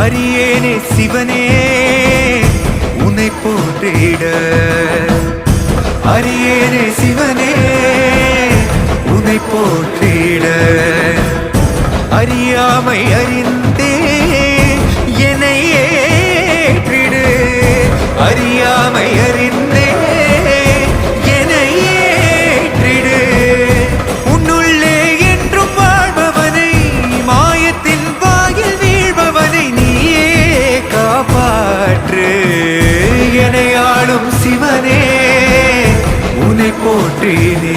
அறியேனே சிவனே உன்னை போற்றிட. அறியேனே சிவனே உன்னை போற்றிட. அறியாமை அறிந்தே என்னை ஏற்றிடு. அறியாமை அறிந்தே என்னை ஏற்றிடு. உன்னுள்ளே என்றும் வாழ்பவனை, மாயத்தின் வாயில் வீழ்பவனை நீயே காப்பாற்று. என்னை ஆளும் சிவனே உன்னை போற்றினே.